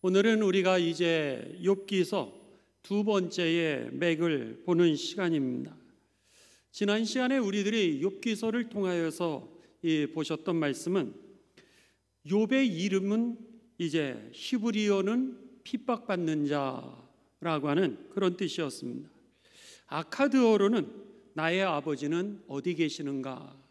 오늘은 우리가 이제 욥기서 두 번째의 맥을 보는 시간입니다. 지난 시간에 우리들이 욥기서를 통하여서 보셨던 말씀은 욥의 이름은 이제 히브리어는 핍박받는 자라고 하는 그런 뜻이었습니다. 아카드어로는 나의 아버지는 어디 계시는가?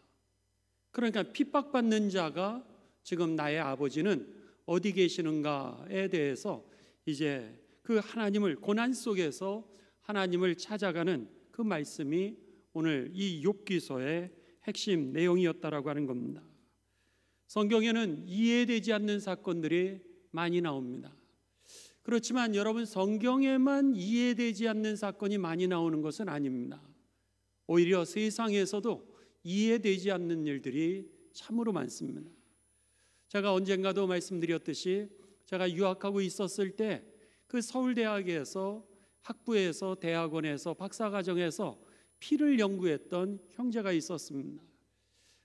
그러니까 핍박받는 자가 지금 나의 아버지는 어디 계시는가에 대해서 이제 그 하나님을, 고난 속에서 하나님을 찾아가는 그 말씀이 오늘 이 욥기서의 핵심 내용이었다라고 하는 겁니다. 성경에는 이해되지 않는 사건들이 많이 나옵니다. 그렇지만 여러분, 성경에만 이해되지 않는 사건이 많이 나오는 것은 아닙니다. 오히려 세상에서도 이해되지 않는 일들이 참으로 많습니다. 제가 언젠가도 말씀드렸듯이 제가 유학하고 있었을 때 그 서울대학에서 학부에서 대학원에서 박사과정에서 피를 연구했던 형제가 있었습니다.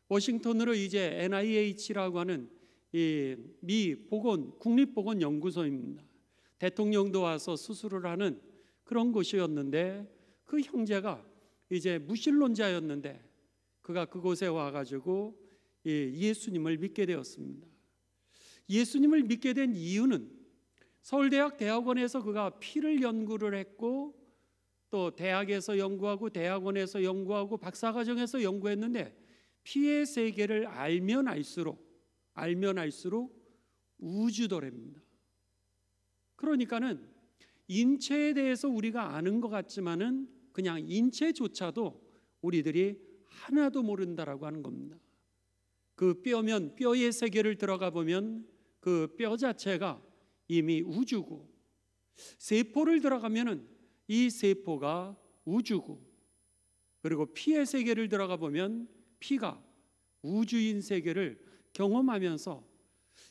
워싱턴으로 이제 NIH라고 하는 이 미 국립보건연구소입니다. 대통령도 와서 수술을 하는 그런 곳이었는데, 그 형제가 이제 무신론자였는데 그가 그곳에 와가지고 예수님을 믿게 되었습니다. 예수님을 믿게 된 이유는 서울대학 대학원에서 그가 피를 연구를 했고, 또 대학에서 연구하고 대학원에서 연구하고 박사과정에서 연구했는데, 피의 세계를 알면 알수록 우주더랍니다. 그러니까는 인체에 대해서 우리가 아는 것 같지만은 그냥 인체조차도 우리들이 하나도 모른다라고 하는 겁니다. 그 뼈면 뼈의 세계를 들어가 보면 그 뼈 자체가 이미 우주고, 세포를 들어가면은 이 세포가 우주고, 그리고 피의 세계를 들어가 보면 피가 우주인 세계를 경험하면서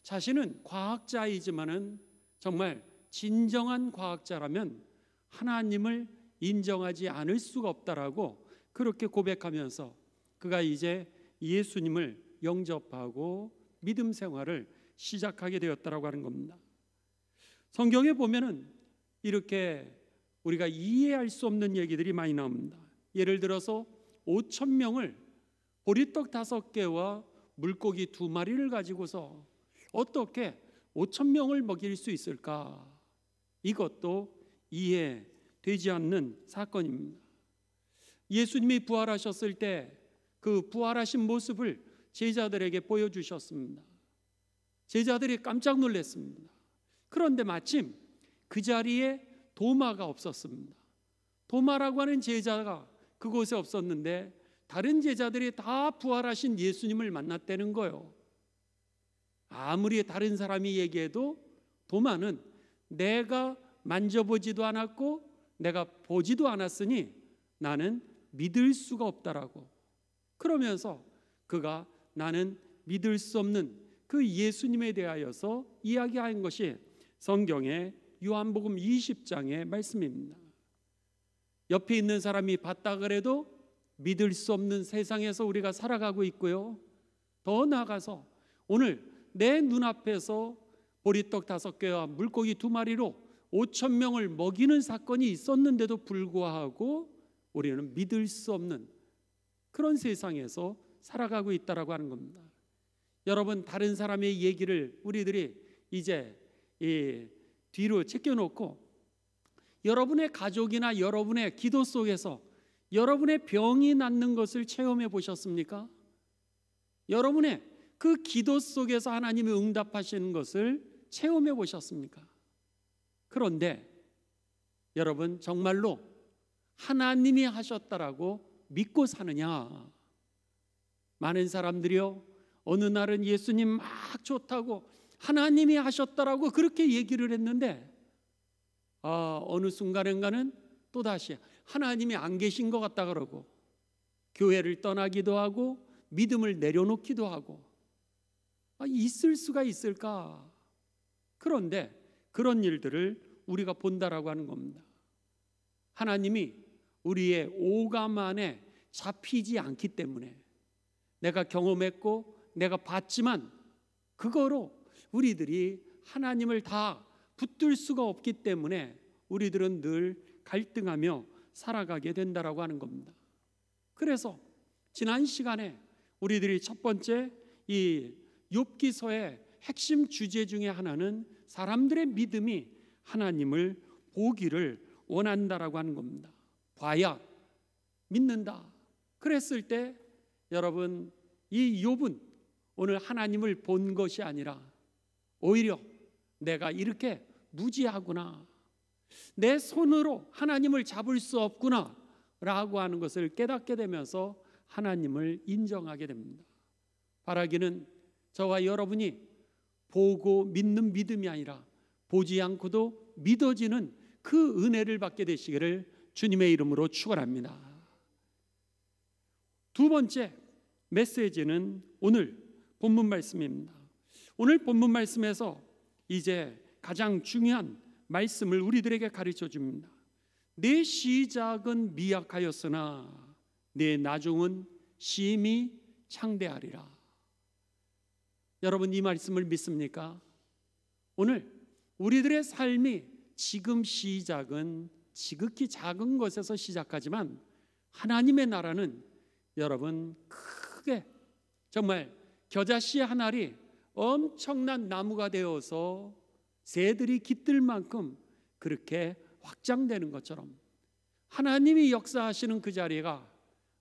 자신은 과학자이지만은 정말 진정한 과학자라면 하나님을 인정하지 않을 수가 없다라고 그렇게 고백하면서 그가 이제 예수님을 영접하고 믿음 생활을 시작하게 되었다라고 하는 겁니다. 성경에 보면은 이렇게 우리가 이해할 수 없는 얘기들이 많이 나옵니다. 예를 들어서 5,000명을 보리떡 5개와 물고기 2마리를 가지고서 어떻게 5,000명을 먹일 수 있을까? 이것도 이해되지 않는 사건입니다. 예수님이 부활하셨을 때 그 부활하신 모습을 제자들에게 보여주셨습니다. 제자들이 깜짝 놀랐습니다. 그런데 마침 그 자리에 도마가 없었습니다. 도마라고 하는 제자가 그곳에 없었는데 다른 제자들이 다 부활하신 예수님을 만났다는 거예요. 아무리 다른 사람이 얘기해도 도마는 내가 만져보지도 않았고 내가 보지도 않았으니 나는 믿을 수가 없다라고, 그러면서 그가 나는 믿을 수 없는 그 예수님에 대하여서 이야기한 것이 성경의 요한복음 20장의 말씀입니다. 옆에 있는 사람이 봤다 그래도 믿을 수 없는 세상에서 우리가 살아가고 있고요. 더 나아가서 오늘 내 눈앞에서 보리떡 5개와 물고기 2마리로 5,000명을 먹이는 사건이 있었는데도 불구하고 우리는 믿을 수 없는 그런 세상에서 살아가고 있다라고 하는 겁니다. 여러분, 다른 사람의 얘기를 우리들이 이제 뒤로 제껴놓고 여러분의 가족이나 여러분의 기도 속에서 여러분의 병이 낫는 것을 체험해 보셨습니까? 여러분의 그 기도 속에서 하나님이 응답하시는 것을 체험해 보셨습니까? 그런데 여러분, 정말로 하나님이 하셨다라고 믿고 사느냐? 많은 사람들이요, 어느 날은 예수님 막 좋다고 하나님이 하셨다라고 그렇게 얘기를 했는데 어느 순간인가는 또다시 하나님이 안 계신 것 같다 그러고 교회를 떠나기도 하고 믿음을 내려놓기도 하고, 있을 수가 있을까? 그런데 그런 일들을 우리가 본다라고 하는 겁니다. 하나님이 우리의 오감 안에 잡히지 않기 때문에, 내가 경험했고 내가 봤지만 그거로 우리들이 하나님을 다 붙들 수가 없기 때문에 우리들은 늘 갈등하며 살아가게 된다라고 하는 겁니다. 그래서 지난 시간에 우리들이 첫 번째 이 욥기서의 핵심 주제 중에 하나는 사람들의 믿음이 하나님을 보기를 원한다라고 하는 겁니다. 봐야 믿는다. 그랬을 때 여러분, 이 욥은 오늘 하나님을 본 것이 아니라 오히려 내가 이렇게 무지하구나, 내 손으로 하나님을 잡을 수 없구나 라고 하는 것을 깨닫게 되면서 하나님을 인정하게 됩니다. 바라기는 저와 여러분이 보고 믿는 믿음이 아니라 보지 않고도 믿어지는 그 은혜를 받게 되시기를 주님의 이름으로 축원합니다. 두 번째 메시지는 오늘 본문 말씀입니다. 오늘 본문 말씀에서 이제 가장 중요한 말씀을 우리들에게 가르쳐 줍니다. 내 시작은 미약하였으나 내 나중은 심히 창대하리라. 여러분, 이 말씀을 믿습니까? 오늘 우리들의 삶이 지금 시작은 지극히 작은 것에서 시작하지만 하나님의 나라는 여러분 크게, 정말 겨자씨 한 알이 엄청난 나무가 되어서 새들이 깃들 만큼 그렇게 확장되는 것처럼 하나님이 역사하시는 그 자리가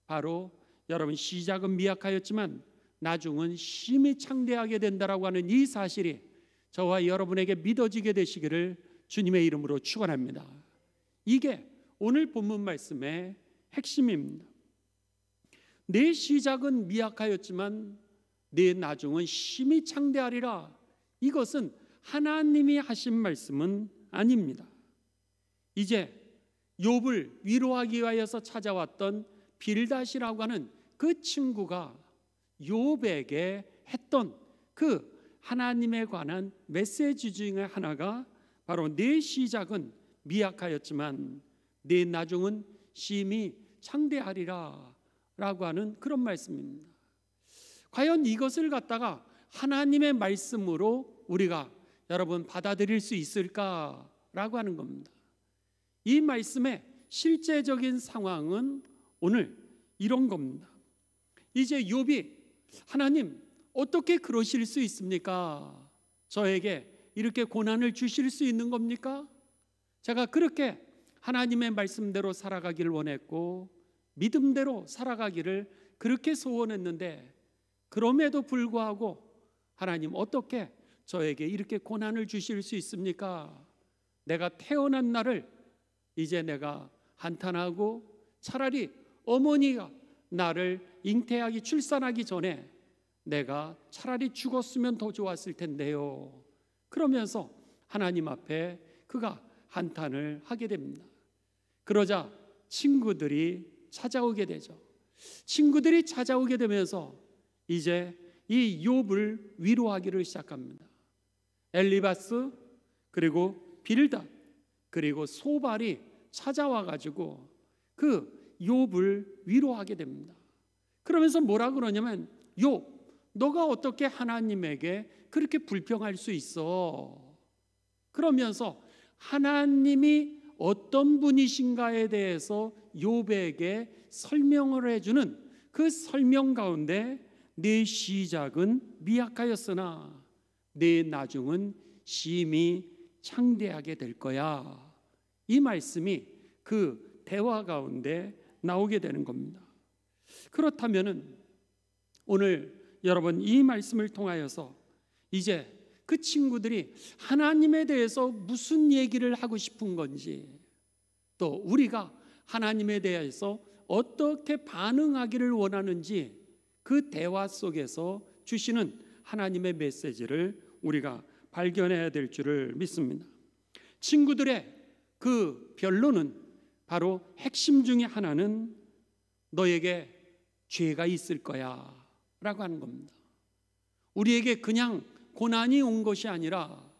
바로 여러분 시작은 미약하였지만 나중은 심히 창대하게 된다라고 하는 이 사실이 저와 여러분에게 믿어지게 되시기를 주님의 이름으로 축원합니다. 이게 오늘 본문 말씀의 핵심입니다. 내 시작은 미약하였지만 내 나중은 심히 창대하리라. 이것은 하나님이 하신 말씀은 아닙니다. 이제 욥을 위로하기 위하여서 찾아왔던 빌닷이라고 하는 그 친구가 욥에게 했던 그 하나님에 관한 메시지 중에 하나가 바로 내 시작은 미약하였지만 내 나중은 심히 창대하리라 라고 하는 그런 말씀입니다. 과연 이것을 갖다가 하나님의 말씀으로 우리가 여러분 받아들일 수 있을까라고 하는 겁니다. 이 말씀의 실제적인 상황은 오늘 이런 겁니다. 이제 욥이 하나님 어떻게 그러실 수 있습니까? 저에게 이렇게 고난을 주실 수 있는 겁니까? 제가 그렇게 하나님의 말씀대로 살아가기를 원했고 믿음대로 살아가기를 그렇게 소원했는데 그럼에도 불구하고 하나님 어떻게 저에게 이렇게 고난을 주실 수 있습니까? 내가 태어난 날을 이제 내가 한탄하고 차라리 어머니가 나를 잉태하기 출산하기 전에 내가 차라리 죽었으면 더 좋았을 텐데요. 그러면서 하나님 앞에 그가 한탄을 하게 됩니다. 그러자 친구들이 찾아오게 되죠. 친구들이 찾아오게 되면서 이제 이 욥을 위로하기를 시작합니다. 엘리바스 그리고 빌닷 그리고 소발이 찾아와 가지고 그 욥을 위로하게 됩니다. 그러면서 뭐라 그러냐면 욥, 너가 어떻게 하나님에게 그렇게 불평할 수 있어? 그러면서 하나님이 어떤 분이신가에 대해서 욥에게 설명을 해주는 그 설명 가운데 내 시작은 미약하였으나 내 나중은 심히 창대하게 될 거야. 이 말씀이 그 대화 가운데 나오게 되는 겁니다. 그렇다면은 오늘 여러분 이 말씀을 통하여서 이제 그 친구들이 하나님에 대해서 무슨 얘기를 하고 싶은 건지, 또 우리가 하나님에 대해서 어떻게 반응하기를 원하는지 그 대화 속에서 주시는 하나님의 메시지를 우리가 발견해야 될 줄을 믿습니다. 친구들의 그 변론은 바로 핵심 중에 하나는 너에게 죄가 있을 거야 라고 하는 겁니다. 우리에게 그냥 고난이 온 것이 아니라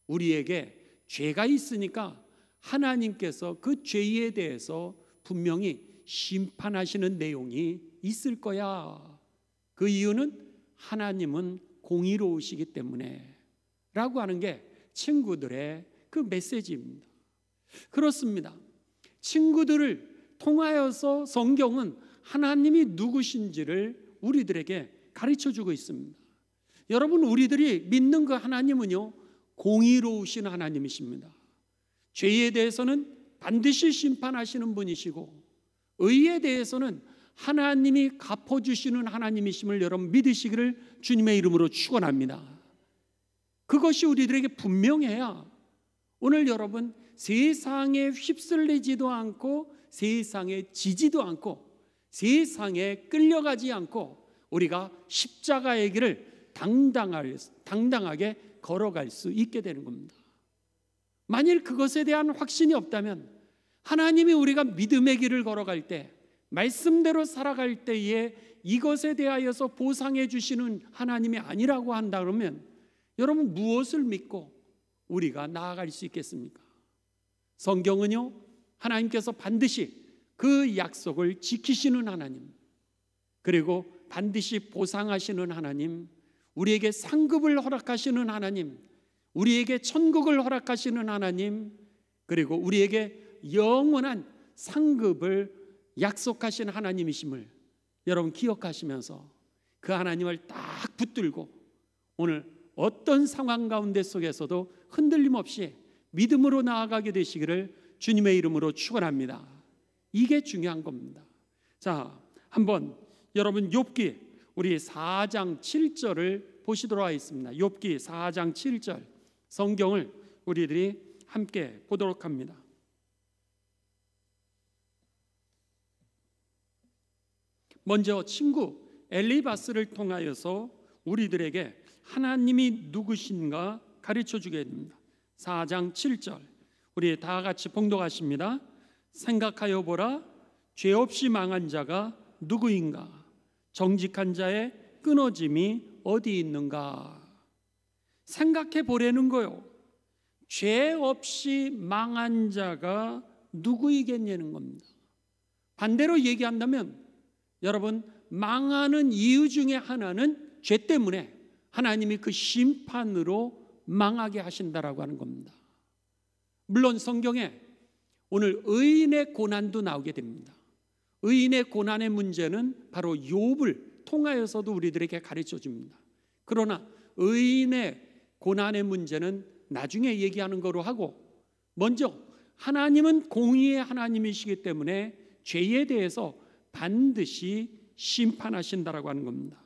우리에게 죄가 있으니까 하나님께서 그 죄에 대해서 분명히 심판하시는 내용이 있을 거야. 그 이유는 하나님은 공의로우시기 때문에 라고 하는 게 친구들의 그 메시지입니다. 그렇습니다. 친구들을 통하여서 성경은 하나님이 누구신지를 우리들에게 가르쳐주고 있습니다. 여러분, 우리들이 믿는 그 하나님은요, 공의로우신 하나님이십니다. 죄에 대해서는 반드시 심판하시는 분이시고, 의에 대해서는 하나님이 갚아주시는 하나님이심을 여러분 믿으시기를 주님의 이름으로 축원합니다. 그것이 우리들에게 분명해야 오늘 여러분 세상에 휩쓸리지도 않고, 세상에 지지도 않고, 세상에 끌려가지 않고 우리가 십자가의 길을 당당하게 걸어갈 수 있게 되는 겁니다. 만일 그것에 대한 확신이 없다면, 하나님이 우리가 믿음의 길을 걸어갈 때, 말씀대로 살아갈 때에 이것에 대하여서 보상해 주시는 하나님이 아니라고 한다 그러면 여러분 무엇을 믿고 우리가 나아갈 수 있겠습니까? 성경은요, 하나님께서 반드시 그 약속을 지키시는 하나님, 그리고 반드시 보상하시는 하나님, 우리에게 상급을 허락하시는 하나님, 우리에게 천국을 허락하시는 하나님, 그리고 우리에게 영원한 상급을 약속하신 하나님이심을 여러분 기억하시면서 그 하나님을 딱 붙들고 오늘 어떤 상황 가운데 속에서도 흔들림 없이 믿음으로 나아가게 되시기를 주님의 이름으로 축원합니다. 이게 중요한 겁니다. 자, 한번 여러분 욥기 우리 4장 7절을 보시도록 하겠습니다. 욥기 4장 7절 성경을 우리들이 함께 보도록 합니다. 먼저 친구 엘리바스를 통하여서 우리들에게 하나님이 누구신가 가르쳐 주게 됩니다. 4장 7절 우리 다 같이 봉독하십니다. 생각하여 보라, 죄 없이 망한 자가 누구인가? 정직한 자의 끊어짐이 어디 있는가? 생각해 보라는 거요. 죄 없이 망한 자가 누구이겠냐는 겁니다. 반대로 얘기한다면 여러분, 망하는 이유 중에 하나는 죄 때문에 하나님이 그 심판으로 망하게 하신다라고 하는 겁니다. 물론 성경에 오늘 의인의 고난도 나오게 됩니다. 의인의 고난의 문제는 바로 욥을 통하여서도 우리들에게 가르쳐 줍니다. 그러나 의인의 고난의 문제는 나중에 얘기하는 거로 하고, 먼저 하나님은 공의의 하나님이시기 때문에 죄에 대해서 반드시 심판하신다라고 하는 겁니다.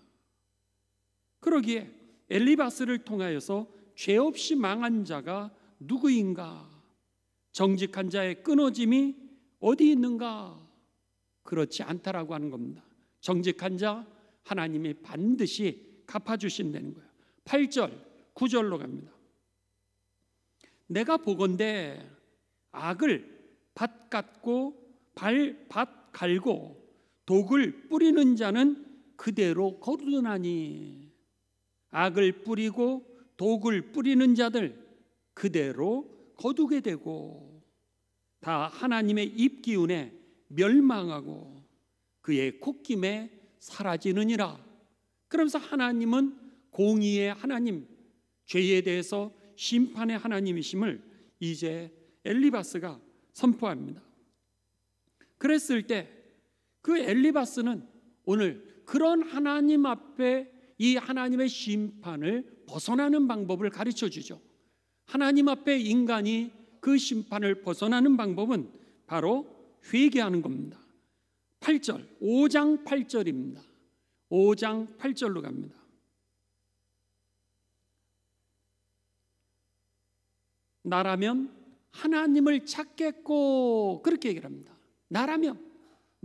그러기에 엘리바스를 통하여서 죄 없이 망한 자가 누구인가? 정직한 자의 끊어짐이 어디 있는가? 그렇지 않다라고 하는 겁니다. 정직한 자 하나님이 반드시 갚아주신다는 거예요. 8절 9절로 갑니다. 내가 보건대 악을 밭 깎고 밭 갈고 독을 뿌리는 자는 그대로 거두나니, 악을 뿌리고 독을 뿌리는 자들 그대로 거두게 되고 다 하나님의 입기운에 멸망하고 그의 콧김에 사라지느니라. 그러면서 하나님은 공의의 하나님, 죄에 대해서 심판의 하나님이심을 이제 엘리바스가 선포합니다. 그랬을 때 그 엘리바스는 오늘 그런 하나님 앞에 이 하나님의 심판을 벗어나는 방법을 가르쳐 주죠. 하나님 앞에 인간이 그 심판을 벗어나는 방법은 바로 회개하는 겁니다. 8절, 5장 8절입니다. 5장 8절로 갑니다. 나라면 하나님을 찾겠고, 그렇게 얘기를 합니다. 나라면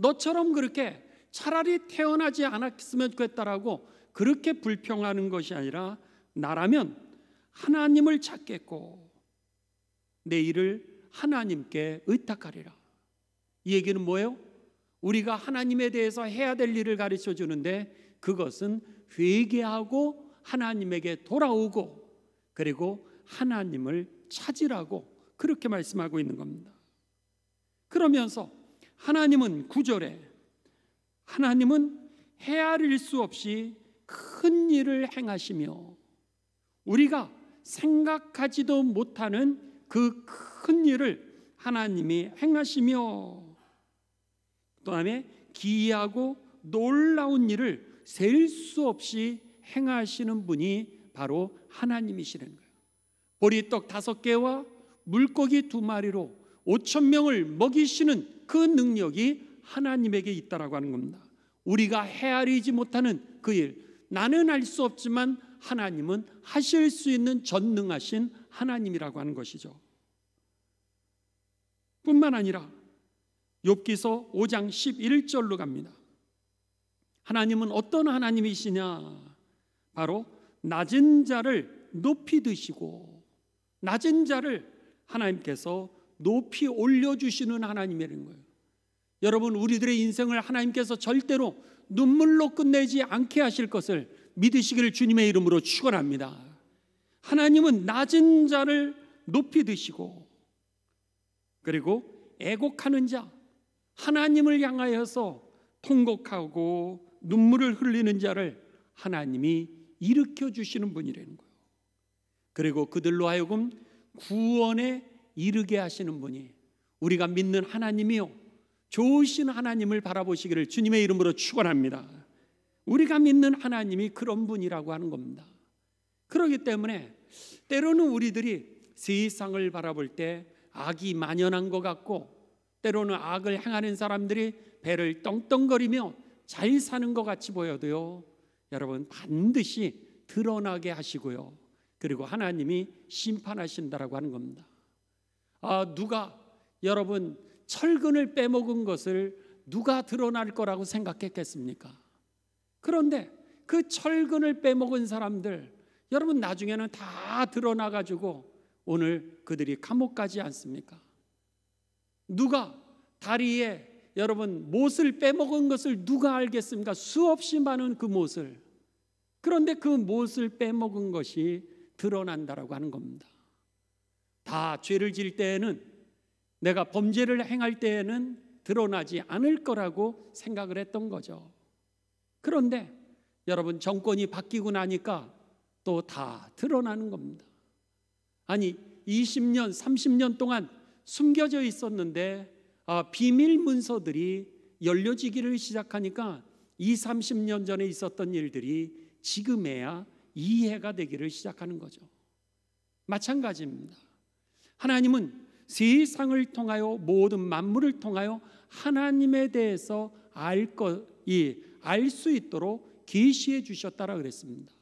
너처럼 그렇게 차라리 태어나지 않았으면 좋겠다라고 그렇게 불평하는 것이 아니라, 나라면 하나님을 찾겠고 내 일을 하나님께 의탁하리라. 이 얘기는 뭐예요? 우리가 하나님에 대해서 해야 될 일을 가르쳐 주는데, 그것은 회개하고 하나님에게 돌아오고 그리고 하나님을 찾으라고 그렇게 말씀하고 있는 겁니다. 그러면서 하나님은 9절에 하나님은 헤아릴 수 없이 큰 일을 행하시며 우리가 생각하지도 못하는 그 큰 일을 하나님이 행하시며, 그 다음에 기이하고 놀라운 일을 셀 수 없이 행하시는 분이 바로 하나님이시는 거예요. 보리떡 5개와 물고기 2마리로 5,000명을 먹이시는 그 능력이 하나님에게 있다라고 하는 겁니다. 우리가 헤아리지 못하는 그 일, 나는 할 수 없지만 하나님은 하실 수 있는 전능하신 하나님이라고 하는 것이죠. 뿐만 아니라 욥기서 5장 11절로 갑니다. 하나님은 어떤 하나님이시냐? 바로 낮은 자를 높이 드시고, 낮은 자를 하나님께서 높이 올려주시는 하나님이라는 거예요. 여러분, 우리들의 인생을 하나님께서 절대로 눈물로 끝내지 않게 하실 것을 믿으시기를 주님의 이름으로 축원합니다. 하나님은 낮은 자를 높이 드시고, 그리고 애곡하는 자, 하나님을 향하여서 통곡하고 눈물을 흘리는 자를 하나님이 일으켜 주시는 분이라는 거예요. 그리고 그들로 하여금 구원에 이르게 하시는 분이, 우리가 믿는 하나님이요, 좋으신 하나님을 바라보시기를 주님의 이름으로 축원합니다. 우리가 믿는 하나님이 그런 분이라고 하는 겁니다. 그렇기 때문에 때로는 우리들이 세상을 바라볼 때 악이 만연한 것 같고, 때로는 악을 행하는 사람들이 배를 떵떵거리며 잘 사는 것 같이 보여도요, 여러분, 반드시 드러나게 하시고요, 그리고 하나님이 심판하신다라고 하는 겁니다. 누가, 여러분, 철근을 빼먹은 것을 누가 드러날 거라고 생각했겠습니까? 그런데 그 철근을 빼먹은 사람들, 여러분, 나중에는 다 드러나가지고 오늘 그들이 감옥 가지 않습니까? 누가 다리에, 여러분, 못을 빼먹은 것을 누가 알겠습니까? 수없이 많은 그 못을. 그런데 그 못을 빼먹은 것이 드러난다라고 하는 겁니다. 다 죄를 지을 때에는, 내가 범죄를 행할 때에는 드러나지 않을 거라고 생각을 했던 거죠. 그런데 여러분, 정권이 바뀌고 나니까 또 다 드러나는 겁니다. 아니, 20년, 30년 동안 숨겨져 있었는데 비밀 문서들이 열려지기를 시작하니까 20, 30년 전에 있었던 일들이 지금에야 이해가 되기를 시작하는 거죠. 마찬가지입니다. 하나님은 세상을 통하여, 모든 만물을 통하여 하나님에 대해서 알 수 있도록 계시해 주셨다라 그랬습니다.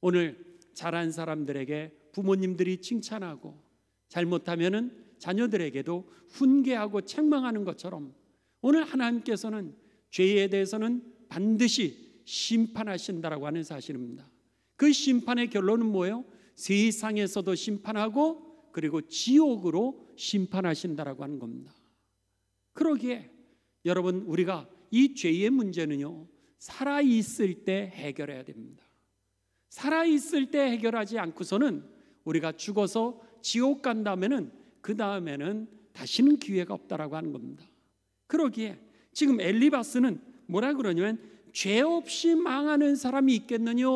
오늘 잘한 사람들에게 부모님들이 칭찬하고, 잘못하면은 자녀들에게도 훈계하고 책망하는 것처럼, 오늘 하나님께서는 죄에 대해서는 반드시 심판하신다라고 하는 사실입니다. 그 심판의 결론은 뭐예요? 세상에서도 심판하고, 그리고 지옥으로 심판하신다라고 하는 겁니다. 그러기에 여러분, 우리가 이 죄의 문제는요, 살아있을 때 해결해야 됩니다. 살아있을 때 해결하지 않고서는 우리가 죽어서 지옥 간다면은 그 다음에는 다시는 기회가 없다라고 하는 겁니다. 그러기에 지금 엘리바스는 뭐라 그러냐면, 죄 없이 망하는 사람이 있겠느냐?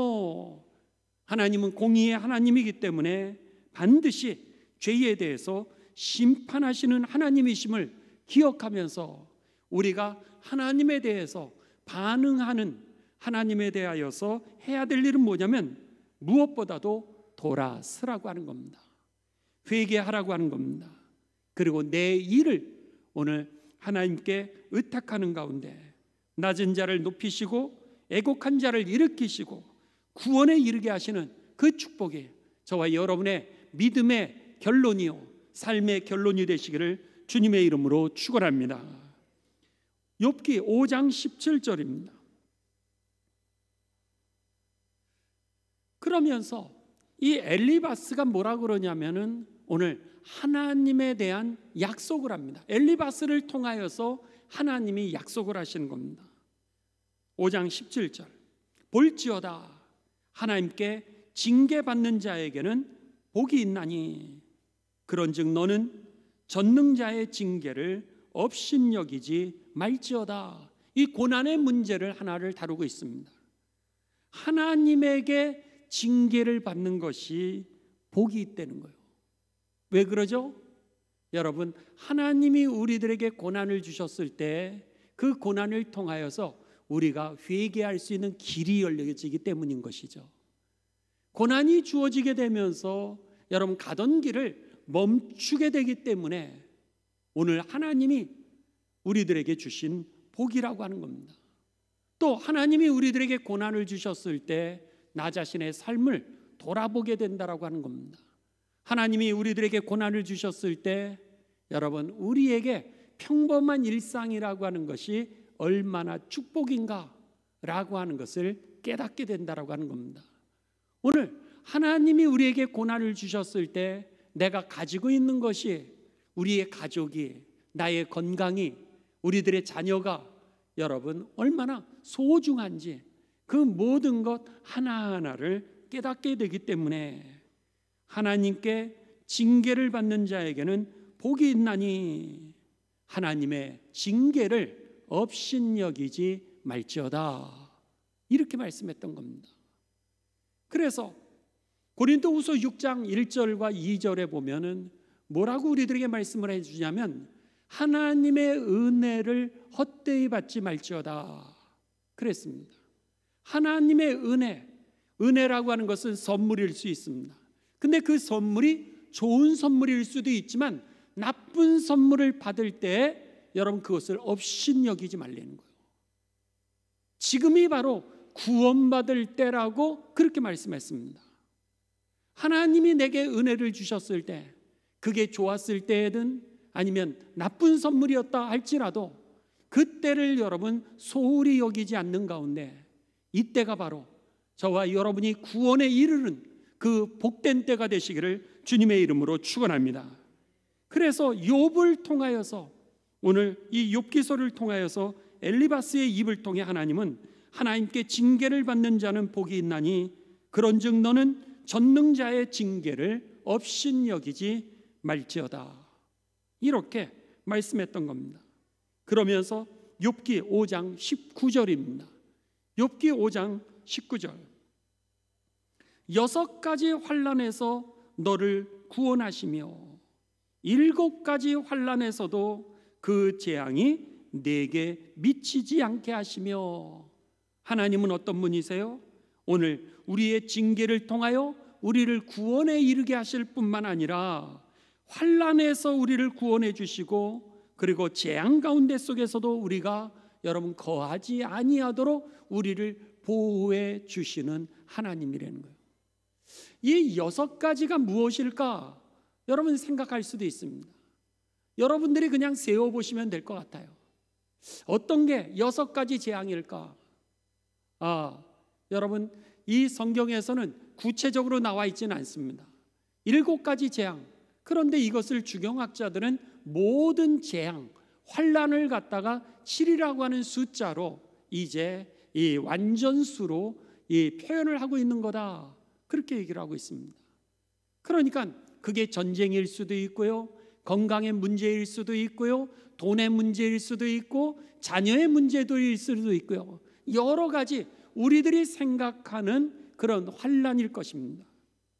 하나님은 공의의 하나님이기 때문에 반드시 죄에 대해서 심판하시는 하나님이심을 기억하면서 우리가 하나님에 대해서 반응하는, 하나님에 대하여서 해야 될 일은 뭐냐면, 무엇보다도 돌아서라고 하는 겁니다. 회개하라고 하는 겁니다. 그리고 내 일을 오늘 하나님께 의탁하는 가운데 낮은 자를 높이시고 애곡한 자를 일으키시고 구원에 이르게 하시는 그 축복이 저와 여러분의 믿음의 결론이요, 삶의 결론이 되시기를 주님의 이름으로 축원합니다. 욥기 5장 17절입니다. 그러면서 이 엘리바스가 뭐라 그러냐면은 오늘 하나님에 대한 약속을 합니다. 엘리바스를 통하여서 하나님이 약속을 하시는 겁니다. 5장 17절, 볼지어다 하나님께 징계받는 자에게는 복이 있나니 그런즉 너는 전능자의 징계를 업신여기지 말지어다. 이 고난의 문제를 하나를 다루고 있습니다. 하나님에게 징계를 받는 것이 복이 있다는 거예요. 왜 그러죠? 여러분, 하나님이 우리들에게 고난을 주셨을 때 그 고난을 통하여서 우리가 회개할 수 있는 길이 열려지기 때문인 것이죠. 고난이 주어지게 되면서 여러분 가던 길을 멈추게 되기 때문에 오늘 하나님이 우리들에게 주신 복이라고 하는 겁니다. 또 하나님이 우리들에게 고난을 주셨을 때 나 자신의 삶을 돌아보게 된다라고 하는 겁니다. 하나님이 우리들에게 고난을 주셨을 때 여러분 우리에게 평범한 일상이라고 하는 것이 얼마나 축복인가라고 하는 것을 깨닫게 된다라고 하는 겁니다. 오늘 하나님이 우리에게 고난을 주셨을 때 내가 가지고 있는 것이 우리의 가족이, 나의 건강이, 우리들의 자녀가 여러분 얼마나 소중한지 그 모든 것 하나하나를 깨닫게 되기 때문에 하나님께 징계를 받는 자에게는 복이 있나니 하나님의 징계를 업신여기지 말지어다, 이렇게 말씀했던 겁니다. 그래서 고린도후서 6장 1절과 2절에 보면은 뭐라고 우리들에게 말씀을 해주냐면 하나님의 은혜를 헛되이 받지 말지어다 그랬습니다. 하나님의 은혜라고 하는 것은 선물일 수 있습니다. 근데 그 선물이 좋은 선물일 수도 있지만 나쁜 선물을 받을 때 여러분 그것을 업신여기지 말라는 거예요. 지금이 바로 구원받을 때라고 그렇게 말씀했습니다. 하나님이 내게 은혜를 주셨을 때 그게 좋았을 때든 아니면 나쁜 선물이었다 할지라도 그때를 여러분 소홀히 여기지 않는 가운데 이때가 바로 저와 여러분이 구원에 이르는 그 복된 때가 되시기를 주님의 이름으로 축원합니다. 그래서 욥을 통하여서 오늘 이 욥기서를 통하여서 엘리바스의 입을 통해 하나님은 하나님께 징계를 받는 자는 복이 있나니 그런즉 너는 전능자의 징계를 업신여기지 말지어다, 이렇게 말씀했던 겁니다. 그러면서 욥기 5장 19절입니다. 욥기 5장 19절 6가지 환난에서 너를 구원하시며 7가지 환난에서도 그 재앙이 내게 미치지 않게 하시며. 하나님은 어떤 분이세요? 오늘 우리의 징계를 통하여 우리를 구원에 이르게 하실 뿐만 아니라 환난에서 우리를 구원해 주시고 그리고 재앙 가운데 속에서도 우리가 여러분 거하지 아니하도록 우리를 보호해 주시는 하나님이라는 거예요. 이 6가지가 무엇일까? 여러분 생각할 수도 있습니다. 여러분들이 그냥 세워보시면 될 것 같아요. 어떤 게 6가지 재앙일까? 여러분 이 성경에서는 구체적으로 나와 있지는 않습니다. 7가지 재앙. 그런데 이것을 주경학자들은 모든 재앙, 환난을 갖다가 7이라고 하는 숫자로 이제 이 완전수로 이 표현을 하고 있는 거다, 그렇게 얘기를 하고 있습니다. 그러니까 그게 전쟁일 수도 있고요, 건강의 문제일 수도 있고요, 돈의 문제일 수도 있고 자녀의 문제도일 수도 있고요, 여러 가지 우리들이 생각하는 그런 환난일 것입니다.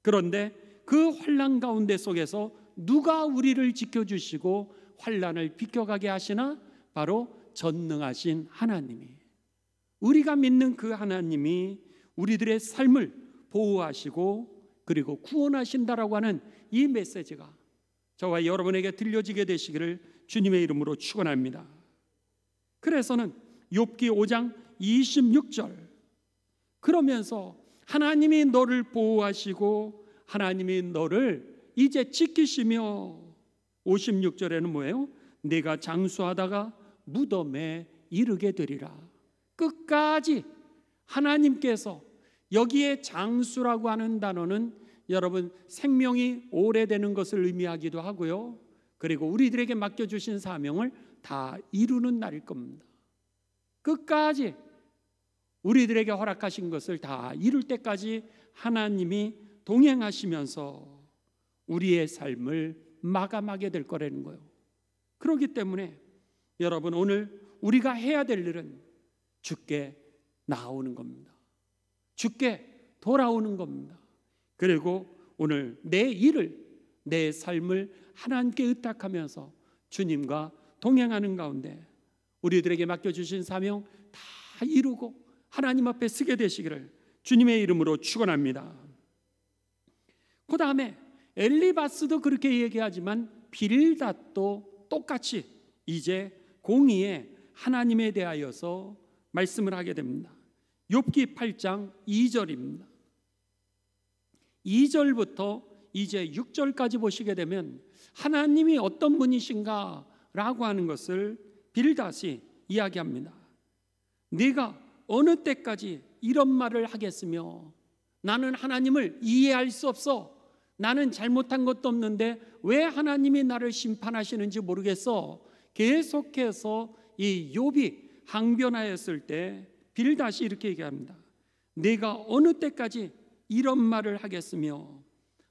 그런데 그 환난 가운데 속에서 누가 우리를 지켜주시고 환난을 비켜가게 하시나? 바로 전능하신 하나님이, 우리가 믿는 그 하나님이 우리들의 삶을 보호하시고 그리고 구원하신다라고 하는 이 메시지가 저와 여러분에게 들려지게 되시기를 주님의 이름으로 축원합니다. 그래서는 욥기 5장 26절 그러면서 하나님이 너를 보호하시고 하나님이 너를 이제 지키시며 56절에는 뭐예요? 내가 장수하다가 무덤에 이르게 되리라. 끝까지 하나님께서, 여기에 장수라고 하는 단어는 여러분 생명이 오래되는 것을 의미하기도 하고요, 그리고 우리들에게 맡겨주신 사명을 다 이루는 날일 겁니다. 끝까지 우리들에게 허락하신 것을 다 이룰 때까지 하나님이 동행하시면서 우리의 삶을 마감하게 될 거라는 거예요. 그렇기 때문에 여러분 오늘 우리가 해야 될 일은 주께 나오는 겁니다. 주께 돌아오는 겁니다. 그리고 오늘 내 일을, 내 삶을 하나님께 의탁하면서 주님과 동행하는 가운데 우리들에게 맡겨주신 사명 다 이루고 하나님 앞에 서게 되시기를 주님의 이름으로 축원합니다. 그 다음에 엘리바스도 그렇게 얘기하지만 빌닷도 똑같이 이제 공의의 하나님에 대하여서 말씀을 하게 됩니다. 욥기 8장 2절입니다. 2절부터 이제 6절까지 보시게 되면 하나님이 어떤 분이신가 라고 하는 것을 빌닷이 이야기합니다. 네가 어느 때까지 이런 말을 하겠으며 나는 하나님을 이해할 수 없어. 나는 잘못한 것도 없는데 왜 하나님이 나를 심판하시는지 모르겠어. 계속해서 이 욥이 항변하였을 때 빌닷이 이렇게 얘기합니다. 네가 어느 때까지 이런 말을 하겠으며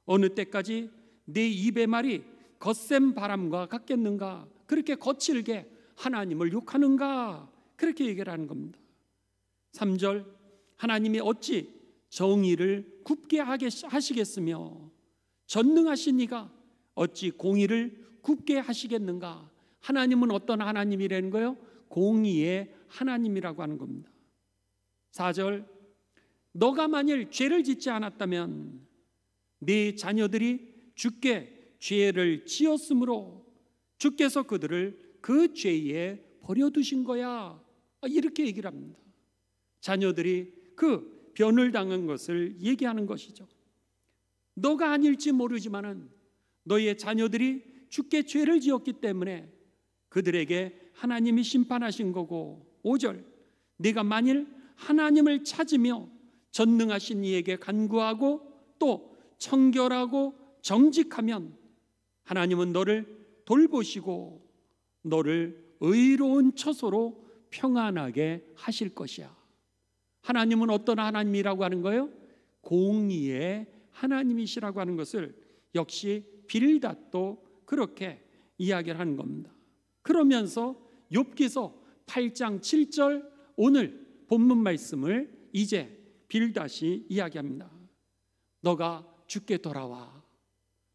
어느 때까지 내 입의 말이 거센 바람과 같겠는가. 그렇게 거칠게 하나님을 욕하는가. 그렇게 얘기를 하는 겁니다. 3절 하나님이 어찌 정의를 굽게 하시겠으며 전능하신 이가 어찌 공의를 굽게 하시겠는가. 하나님은 어떤 하나님이라는 거예요? 공의의 하나님이라고 하는 겁니다. 4절 너가 만일 죄를 짓지 않았다면 네 자녀들이 주께 죄를 지었으므로 주께서 그들을 그 죄에 버려두신 거야. 이렇게 얘기를 합니다. 자녀들이 그 변을 당한 것을 얘기하는 것이죠. 너가 아닐지 모르지만은 너의 자녀들이 주께 죄를 지었기 때문에 그들에게 하나님이 심판하신 거고, 5절 네가 만일 하나님을 찾으며 전능하신 이에게 간구하고 또 청결하고 정직하면 하나님은 너를 돌보시고 너를 의로운 처소로 평안하게 하실 것이야. 하나님은 어떤 하나님이라고 하는 거예요? 공의의 하나님이시라고 하는 것을 역시 빌닷도 그렇게 이야기를 하는 겁니다. 그러면서 욥기서 8장 7절 오늘 본문 말씀을 이제 빌닷이 이야기합니다. 너가 주께 돌아와.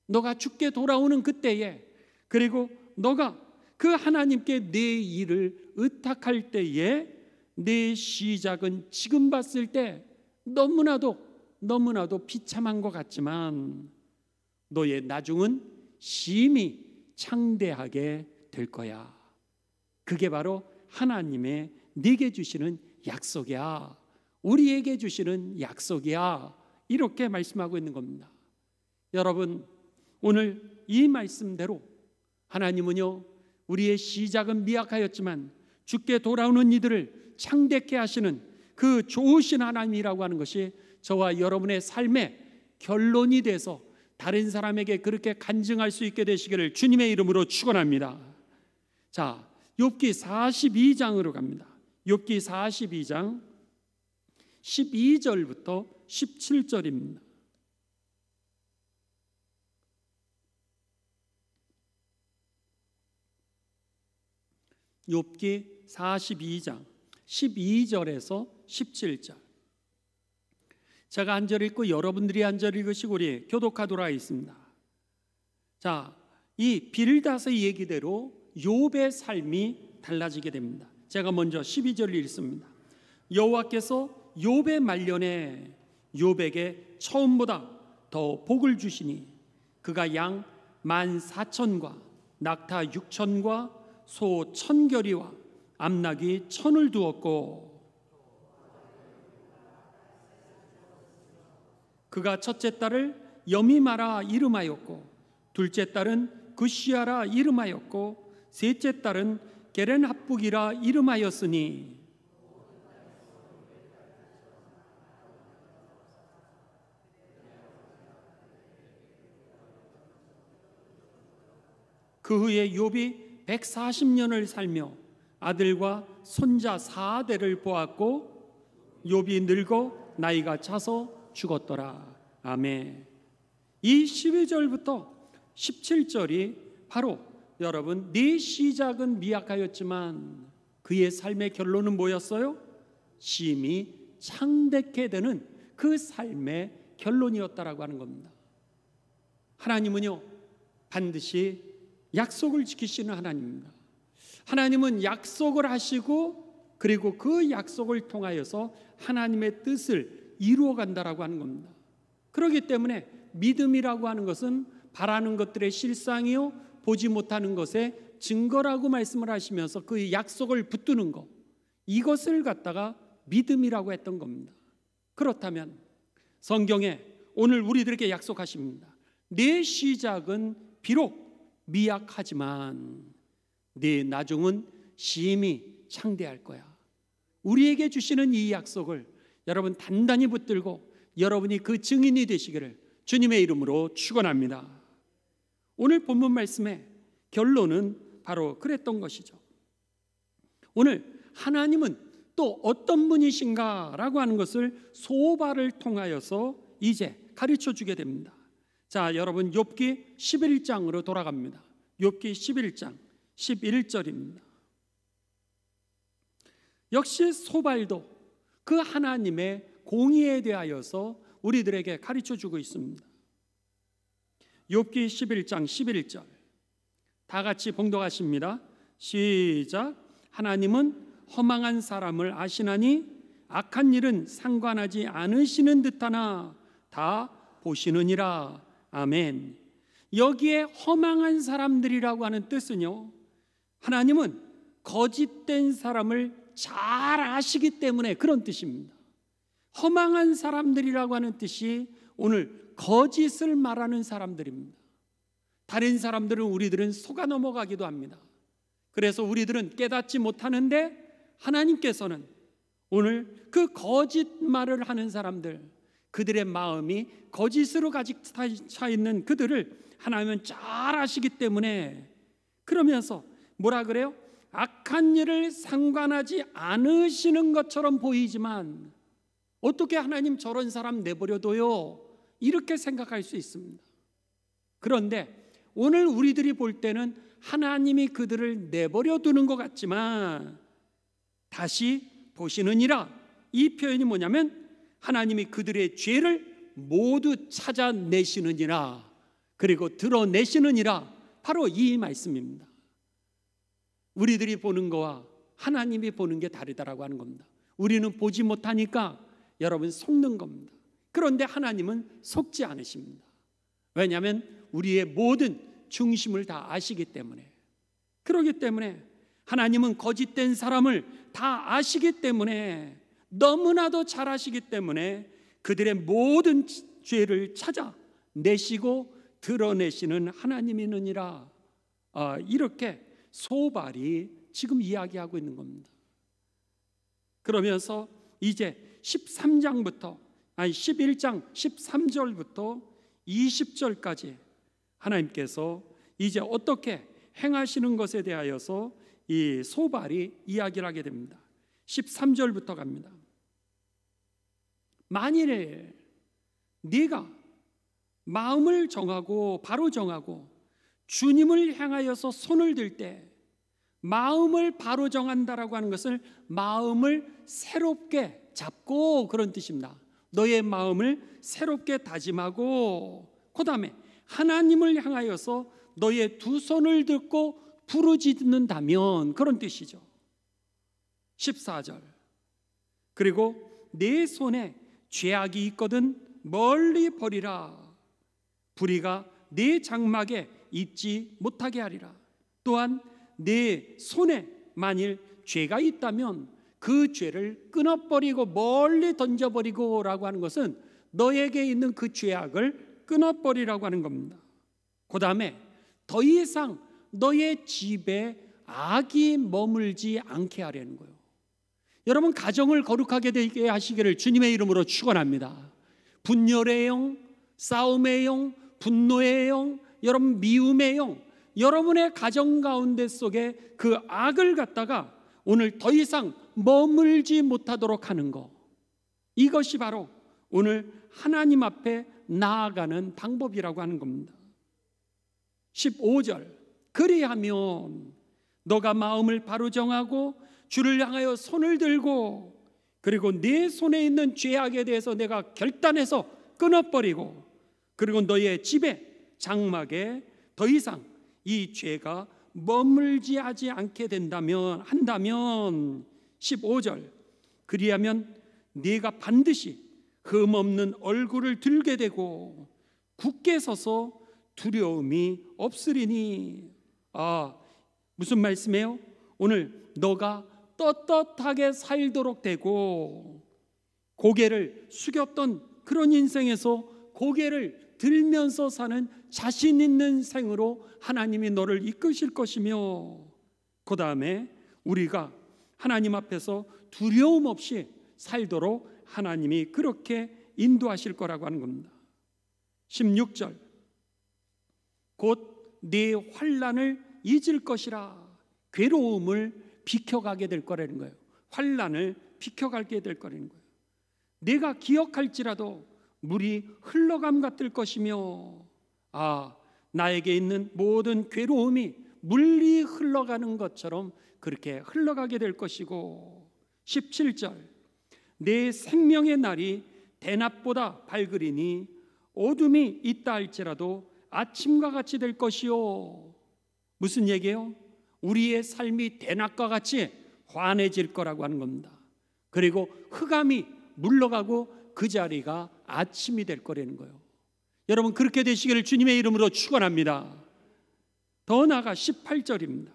너가 주께 돌아오는 그때에, 그리고 너가 그 하나님께 내 일을 의탁할 때에 내 시작은 지금 봤을 때 너무나도 비참한 것 같지만 너의 나중은 심히 창대하게 될 거야. 그게 바로 하나님의 네게 주시는 약속이야. 우리에게 주시는 약속이야. 이렇게 말씀하고 있는 겁니다. 여러분, 오늘 이 말씀대로 하나님은요, 우리의 시작은 미약하였지만 주께 돌아오는 이들을 창대케 하시는 그 좋으신 하나님이라고 하는 것이 저와 여러분의 삶의 결론이 돼서 다른 사람에게 그렇게 간증할 수 있게 되시기를 주님의 이름으로 축원합니다. 자, 욥기 42장으로 갑니다. 욥기 42장 12절부터 17절입니다. 욥기 42장 12절에서 17절. 제가 한 절 읽고 여러분들이 한 절 읽으시고 우리 교독하도록 하겠습니다. 자, 이 빌닷의 얘기대로 욥의 삶이 달라지게 됩니다. 제가 먼저 12절을 읽습니다. 여호와께서 욥의 말년에 욥에게 처음보다 더 복을 주시니 그가 양 14,000과 낙타 6,000과 소 1,000결이와 암낙이 1,000을 두었고 그가 첫째 딸을 여미마라 이름하였고 둘째 딸은 구시아라 이름하였고 셋째 딸은 게렌합북이라 이름하였으니 그 후에 욥이 140년을 살며 아들과 손자 4대를 보았고 욥이 늙어 나이가 차서 죽었더라. 아멘. 이 12절부터 17절이 바로 여러분, 네 시작은 미약하였지만 그의 삶의 결론은 뭐였어요? 심히 창대케 되는 그 삶의 결론이었다라고 하는 겁니다. 하나님은요, 반드시 약속을 지키시는 하나님입니다. 하나님은 약속을 하시고 그리고 그 약속을 통하여서 하나님의 뜻을 이루어 간다라고 하는 겁니다. 그렇기 때문에 믿음이라고 하는 것은 바라는 것들의 실상이요 보지 못하는 것의 증거라고 말씀을 하시면서 그 약속을 붙드는 것, 이것을 갖다가 믿음이라고 했던 겁니다. 그렇다면 성경에 오늘 우리들에게 약속하십니다. 내 시작은 비록 미약하지만 네 나중은 심히 창대할 거야. 우리에게 주시는 이 약속을 여러분 단단히 붙들고 여러분이 그 증인이 되시기를 주님의 이름으로 축원합니다. 오늘 본문 말씀의 결론은 바로 그랬던 것이죠. 오늘 하나님은 또 어떤 분이신가라고 하는 것을 소발을 통하여서 이제 가르쳐 주게 됩니다. 자, 여러분 욥기 11장으로 돌아갑니다. 욥기 11장 11절입니다. 역시 소발도 그 하나님의 공의에 대하여서 우리들에게 가르쳐 주고 있습니다. 욥기 11장 11절 다 같이 봉독하십니다. 시작. 하나님은 허망한 사람을 아시나니 악한 일은 상관하지 않으시는 듯하나 다 보시느니라. 아멘. 여기에 허망한 사람들이라고 하는 뜻은요, 하나님은 거짓된 사람을 잘 아시기 때문에 그런 뜻입니다. 허망한 사람들이라고 하는 뜻이 오늘 거짓을 말하는 사람들입니다. 다른 사람들은 우리들은 속아 넘어가기도 합니다. 그래서 우리들은 깨닫지 못하는데 하나님께서는 오늘 그 거짓말을 하는 사람들, 그들의 마음이 거짓으로 가득 차 있는 그들을 하나님은 잘 아시기 때문에, 그러면서 뭐라 그래요? 악한 일을 상관하지 않으시는 것처럼 보이지만 어떻게 하나님 저런 사람 내버려둬요? 이렇게 생각할 수 있습니다. 그런데 오늘 우리들이 볼 때는 하나님이 그들을 내버려 두는 것 같지만 다시 보시느니라, 이 표현이 뭐냐면 하나님이 그들의 죄를 모두 찾아내시느니라, 그리고 드러내시느니라, 바로 이 말씀입니다. 우리들이 보는 거와 하나님이 보는 게 다르다라고 하는 겁니다. 우리는 보지 못하니까 여러분 속는 겁니다. 그런데 하나님은 속지 않으십니다. 왜냐하면 우리의 모든 중심을 다 아시기 때문에. 그렇기 때문에 하나님은 거짓된 사람을 다 아시기 때문에, 너무나도 잘 아시기 때문에 그들의 모든 죄를 찾아내시고 드러내시는 하나님이느니라. 이렇게 소발이 지금 이야기하고 있는 겁니다. 그러면서 이제 11장 13절부터 20절까지 하나님께서 이제 어떻게 행하시는 것에 대하여서 이 소발이 이야기를 하게 됩니다. 13절부터 갑니다. 만일 네가 마음을 정하고 바로 정하고 주님을 향하여서 손을 들 때, 마음을 바로 정한다라고 하는 것을 마음을 새롭게 잡고, 그런 뜻입니다. 너의 마음을 새롭게 다짐하고, 그 다음에 하나님을 향하여서 너의 두 손을 듣고 부르짖는다면, 그런 뜻이죠. 14절 그리고 내 손에 죄악이 있거든 멀리 버리라. 불의가 내 장막에 있지 못하게 하리라. 또한 내 손에 만일 죄가 있다면 그 죄를 끊어버리고 멀리 던져버리고 라고 하는 것은 너에게 있는 그 죄악을 끊어버리라고 하는 겁니다. 그 다음에 더 이상 너의 집에 악이 머물지 않게 하려는 거예요. 여러분, 가정을 거룩하게 되게 하시기를 주님의 이름으로 축원합니다. 분열의 영, 싸움의 영, 분노의 영, 여러분 미움의 영, 여러분의 가정 가운데 속에 그 악을 갖다가 오늘 더 이상 머물지 못하도록 하는 것, 이것이 바로 오늘 하나님 앞에 나아가는 방법이라고 하는 겁니다. 15절 그리하면 너가 마음을 바로 정하고 주를 향하여 손을 들고 그리고 내 손에 있는 죄악에 대해서 내가 결단해서 끊어버리고, 그리고 너의 집에, 장막에 더 이상 이 죄가 머물지 하지 않게 한다면 15절, 그리하면 네가 반드시 흠없는 얼굴을 들게 되고 굳게 서서 두려움이 없으리니. 무슨 말씀이에요? 오늘 너가 떳떳하게 살도록 되고 고개를 숙였던 그런 인생에서 고개를 들면서 사는 자신 있는 생으로 하나님이 너를 이끄실 것이며, 그 다음에 우리가 하나님 앞에서 두려움 없이 살도록 하나님이 그렇게 인도하실 거라고 하는 겁니다. 16절, 곧 네 환난을 잊을 것이라. 괴로움을 비켜가게 될 거라는 거예요. 환난을 비켜가게 될 거라는 거예요. 내가 기억할지라도 물이 흘러감 같을 것이며, 나에게 있는 모든 괴로움이 물이 흘러가는 것처럼 그렇게 흘러가게 될 것이고, 17절, 내 생명의 날이 대낮보다 밝으리니 어둠이 있다 할지라도 아침과 같이 될 것이요. 무슨 얘기예요? 우리의 삶이 대낮과 같이 환해질 거라고 하는 겁니다. 그리고 흑암이 물러가고 그 자리가 아침이 될 거라는 거예요. 여러분, 그렇게 되시기를 주님의 이름으로 축원합니다. 더 나아가 18절입니다.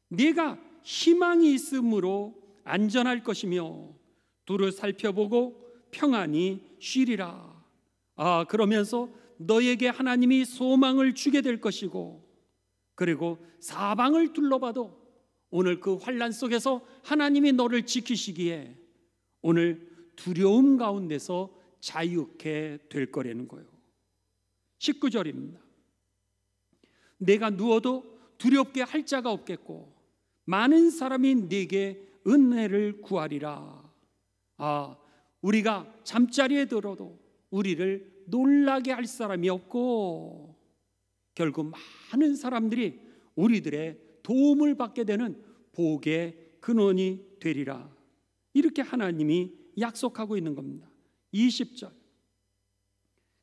네가 희망이 있으므로 안전할 것이며 두루 살펴보고 평안히 쉬리라. 그러면서 너에게 하나님이 소망을 주게 될 것이고, 그리고 사방을 둘러봐도 오늘 그 환난 속에서 하나님이 너를 지키시기에 오늘 두려움 가운데서 자유케 될 거라는 거예요. 19절입니다. 내가 누워도 두렵게 할 자가 없겠고 많은 사람이 네게 은혜를 구하리라. 우리가 잠자리에 들어도 우리를 놀라게 할 사람이 없고 결국 많은 사람들이 우리들의 도움을 받게 되는 복의 근원이 되리라. 이렇게 하나님이 약속하고 있는 겁니다. 20절,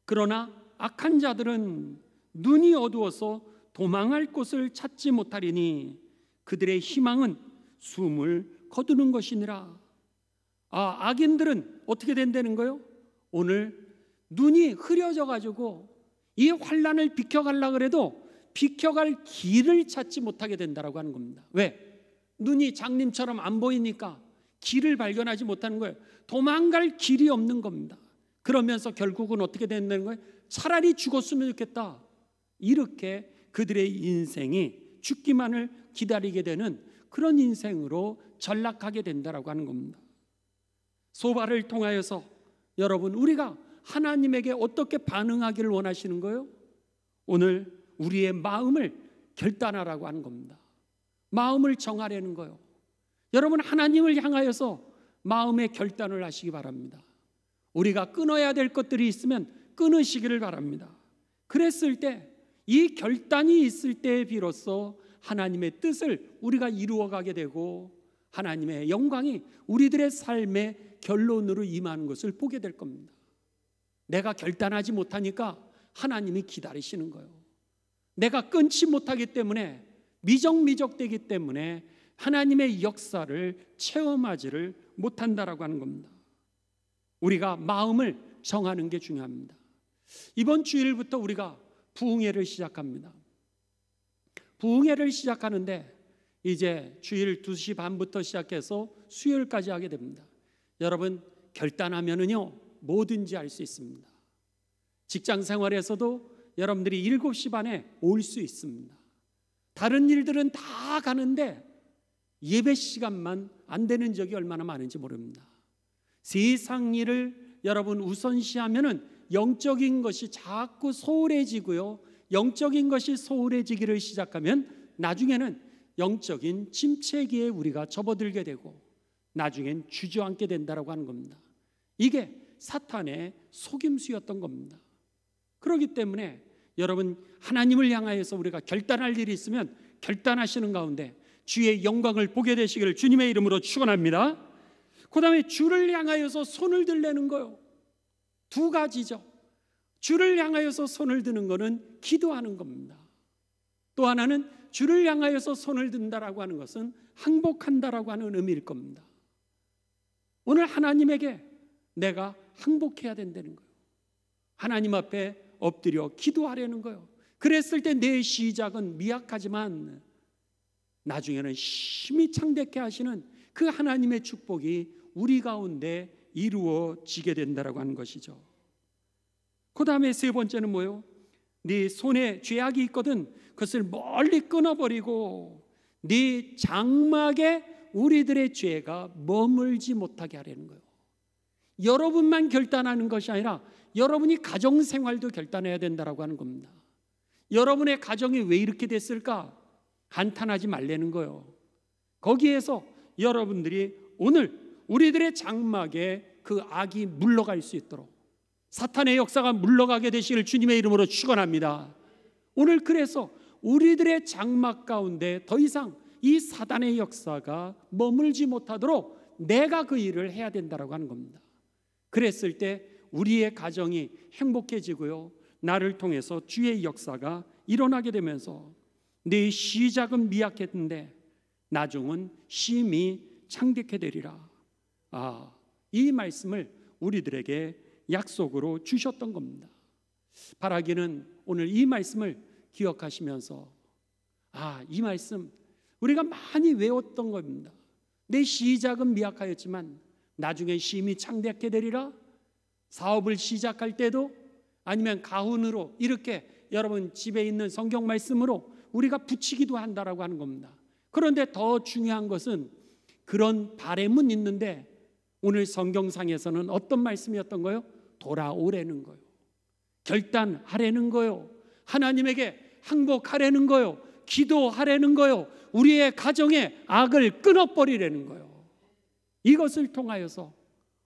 그러나 악한 자들은 눈이 어두워서 도망할 곳을 찾지 못하리니 그들의 희망은 숨을 거두는 것이니라. 악인들은 어떻게 된다는 거예요? 오늘 눈이 흐려져 가지고 이 환난을 비켜가려고 그래도 비켜갈 길을 찾지 못하게 된다라고 하는 겁니다. 왜? 눈이 장님처럼 안 보이니까 길을 발견하지 못하는 거예요. 도망갈 길이 없는 겁니다. 그러면서 결국은 어떻게 된다는 거예요? 차라리 죽었으면 좋겠다. 이렇게 그들의 인생이 죽기만을 기다리게 되는 그런 인생으로 전락하게 된다라고 하는 겁니다. 소바를 통하여서 여러분, 우리가 하나님에게 어떻게 반응하기를 원하시는 거예요? 오늘 우리의 마음을 결단하라고 하는 겁니다. 마음을 정하려는 거예요. 여러분, 하나님을 향하여서 마음의 결단을 하시기 바랍니다. 우리가 끊어야 될 것들이 있으면 끊으시기를 바랍니다. 그랬을 때, 이 결단이 있을 때 비로소 하나님의 뜻을 우리가 이루어가게 되고 하나님의 영광이 우리들의 삶의 결론으로 임하는 것을 보게 될 겁니다. 내가 결단하지 못하니까 하나님이 기다리시는 거예요. 내가 끊지 못하기 때문에, 미적미적되기 때문에 하나님의 역사를 체험하지를 못한다라고 하는 겁니다. 우리가 마음을 정하는 게 중요합니다. 이번 주일부터 우리가 부흥회를 시작합니다. 부흥회를 시작하는데 이제 주일 2시 반부터 시작해서 수요일까지 하게 됩니다. 여러분, 결단하면은요 뭐든지 할 수 있습니다. 직장 생활에서도 여러분들이 7시 반에 올 수 있습니다. 다른 일들은 다 가는데 예배 시간만 안 되는 적이 얼마나 많은지 모릅니다. 세상 일을 여러분 우선시하면은 영적인 것이 자꾸 소홀해지고요, 영적인 것이 소홀해지기를 시작하면 나중에는 영적인 침체기에 우리가 접어들게 되고 나중엔 주저앉게 된다라고 하는 겁니다. 이게 사탄의 속임수였던 겁니다. 그렇기 때문에 여러분, 하나님을 향하여서 우리가 결단할 일이 있으면 결단하시는 가운데 주의 영광을 보게 되시기를 주님의 이름으로 축원합니다. 그 다음에 주를 향하여서 손을 들라는 거요. 두 가지죠. 주를 향하여서 손을 드는 것은 기도하는 겁니다. 또 하나는 주를 향하여서 손을 든다라고 하는 것은 항복한다라고 하는 의미일 겁니다. 오늘 하나님에게 내가 항복해야 된다는 거예요. 하나님 앞에 엎드려 기도하려는 거예요. 그랬을 때 내 시작은 미약하지만 나중에는 심히 창대케 하시는 그 하나님의 축복이 우리 가운데 이루어지게 된다라고 하는 것이죠. 그 다음에 세 번째는 뭐예요? 네 손에 죄악이 있거든 그것을 멀리 끊어버리고 네 장막에 우리들의 죄가 머물지 못하게 하려는 거예요. 여러분만 결단하는 것이 아니라 여러분이 가정생활도 결단해야 된다라고 하는 겁니다. 여러분의 가정이 왜 이렇게 됐을까? 한탄하지 말라는 거예요. 거기에서 여러분들이 오늘 우리들의 장막에 그 악이 물러갈 수 있도록 사탄의 역사가 물러가게 되시길 주님의 이름으로 축원합니다. 오늘 그래서 우리들의 장막 가운데 더 이상 이 사단의 역사가 머물지 못하도록 내가 그 일을 해야 된다라고 하는 겁니다. 그랬을 때 우리의 가정이 행복해지고요, 나를 통해서 주의 역사가 일어나게 되면서 내 시작은 미약했는데 나중은 심히 창대케 되리라. 이 말씀을 우리들에게 약속으로 주셨던 겁니다. 바라기는 오늘 이 말씀을 기억하시면서 이 말씀 우리가 많이 외웠던 겁니다. 내 시작은 미약하였지만 나중에 심히 창대케 되리라. 사업을 시작할 때도 아니면 가훈으로 이렇게 여러분 집에 있는 성경 말씀으로 우리가 붙이기도 한다라고 하는 겁니다. 그런데 더 중요한 것은 그런 바람은 있는데 오늘 성경상에서는 어떤 말씀이었던 거예요? 돌아오라는 거예요. 결단하라는 거예요. 하나님에게 항복하라는 거예요. 기도하라는 거예요. 우리의 가정의 악을 끊어버리라는 거예요. 이것을 통하여서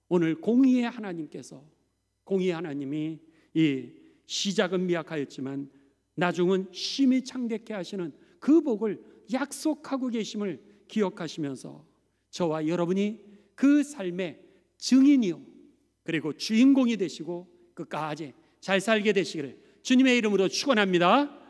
오늘 공의의 하나님께서, 공의의 하나님이 이 시작은 미약하였지만 나중은 심히 창대케 하시는 그 복을 약속하고 계심을 기억하시면서 저와 여러분이 그 삶의 증인이요 그리고 주인공이 되시고 끝까지 잘 살게 되시기를 주님의 이름으로 축원합니다.